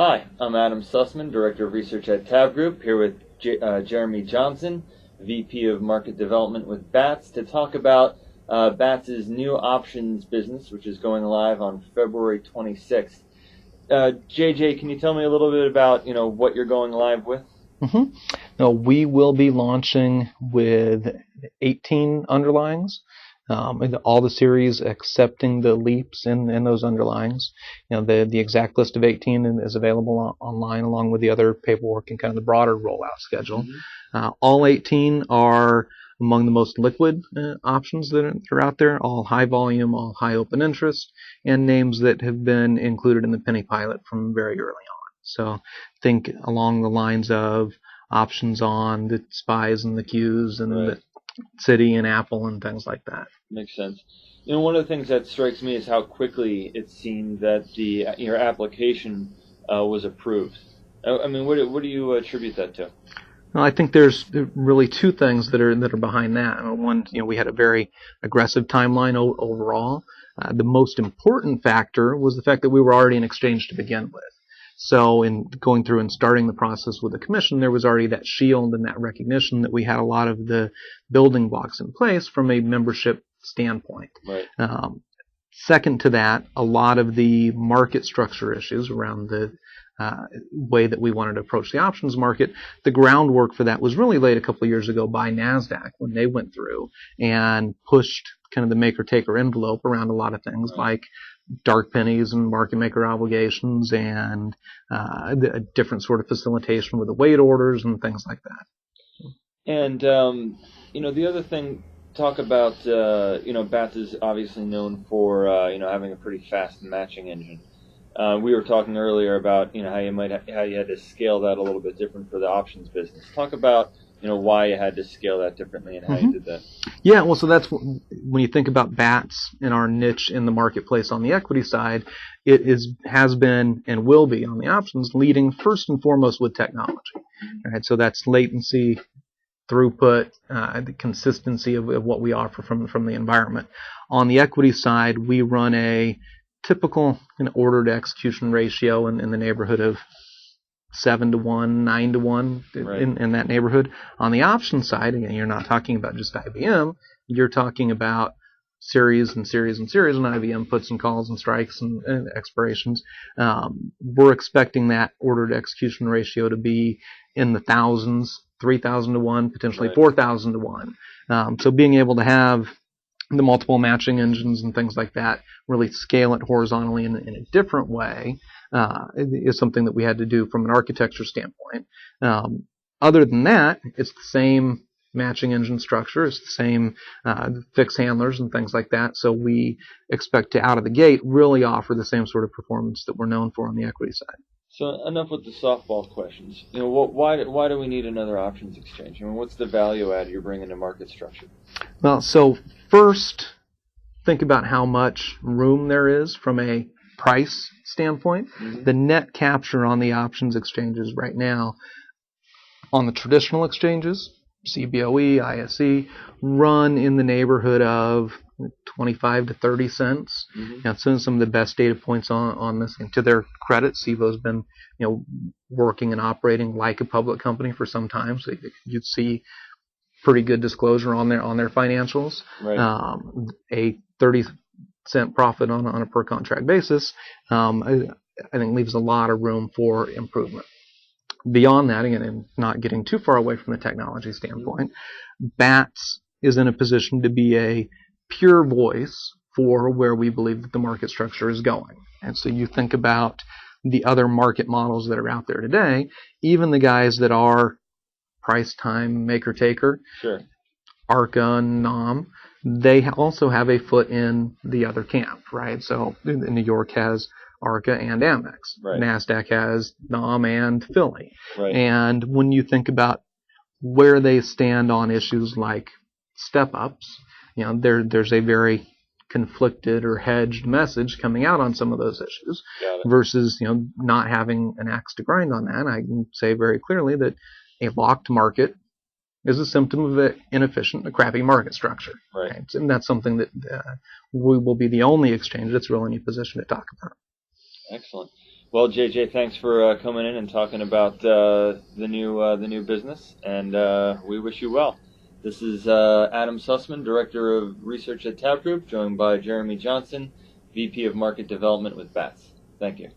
Hi, I'm Adam Sussman, Director of Research at TABB Group, here with Jeromee Johnson, VP of Market Development with BATS, to talk about BATS' new options business, which is going live on February 26th. JJ, can you tell me a little bit about what you're going live with? Mm-hmm. No, we will be launching with 18 underlyings. All the series accepting the leaps in those underlyings. The exact list of 18 is available online along with the other paperwork and kind of the broader rollout schedule. Mm-hmm. All 18 are among the most liquid options that are out there, all high volume, all high open interest, and names that have been included in the penny pilot from very early on. So think along the lines of options on the SPYs and the Qs and the Citi and Apple and things like that. Makes sense. One of the things that strikes me is how quickly it seemed that your application was approved. I mean, what do you attribute that to? Well, I think there's really two things that are behind that. One, we had a very aggressive timeline overall. The most important factor was the fact that we were already an exchange to begin with. So in going through and starting the process with the commission, there was already that shield and that recognition that we had a lot of the building blocks in place from a membership standpoint. Right. Second to that, a lot of the market structure issues around the way that we wanted to approach the options market, the groundwork for that was really laid a couple of years ago by NASDAQ when they went through and pushed kind of the maker-taker envelope around a lot of things like dark pennies and market maker obligations and a different sort of facilitation with the weight orders and things like that. And, the other thing, talk about, BATS is obviously known for, having a pretty fast matching engine. We were talking earlier about, how you had to scale that a little bit different for the options business. Talk about, why you had to scale that differently and how you did that. Yeah, well, so that's when you think about BATS and our niche in the marketplace on the equity side, it has been and will be on the options leading first and foremost with technology. All right, so that's latency, throughput, the consistency of what we offer from the environment. On the equity side, we run a typical order to execution ratio in the neighborhood of 7-to-1, 9-to-1 in that neighborhood. On the option side, again, you're not talking about just IBM. You're talking about series and series and series and IBM puts and calls and strikes and expirations. We're expecting that order to execution ratio to be in the thousands, 3,000-to-1, potentially 4,000-to-1. So being able to have the multiple matching engines and things like that really scale it horizontally in a different way is something that we had to do from an architecture standpoint. Other than that, it's the same matching engine structure. It's the same fixed handlers and things like that. So we expect to, out of the gate, really offer the same sort of performance that we're known for on the equity side. So enough with the softball questions. Why do we need another options exchange? I mean, what's the value add you're bringing to market structure? Well, so first, think about how much room there is from a price standpoint. Mm-hmm. The net capture on the options exchanges right now on the traditional exchanges, CBOE, ISE, run in the neighborhood of 25 to 30 cents. Mm-hmm. Now, some of the best data points on this, and to their credit, CBOE's been working and operating like a public company for some time, so you'd see pretty good disclosure on their financials. Right. A 30-cent profit on a per contract basis, I think leaves a lot of room for improvement. Beyond that, again, and not getting too far away from the technology standpoint, BATS is in a position to be a pure voice for where we believe that the market structure is going. And so you think about the other market models that are out there today, even the guys that are price time maker taker, sure, ARCA and NOM, they also have a foot in the other camp, right? So New York has ARCA and Amex. Right. NASDAQ has NOM and Philly. Right. And when you think about where they stand on issues like step-ups, there's a very conflicted or hedged message coming out on some of those issues versus, not having an axe to grind on that. I can say very clearly that a locked market is a symptom of an inefficient, a crappy market structure. Right. And that's something that we will be the only exchange that's really in a position to talk about. Excellent. Well, JJ, thanks for coming in and talking about the new business, and we wish you well. This is Adam Sussman, Director of Research at TABB Group, joined by Jeromee Johnson, VP of Market Development with BATS. Thank you.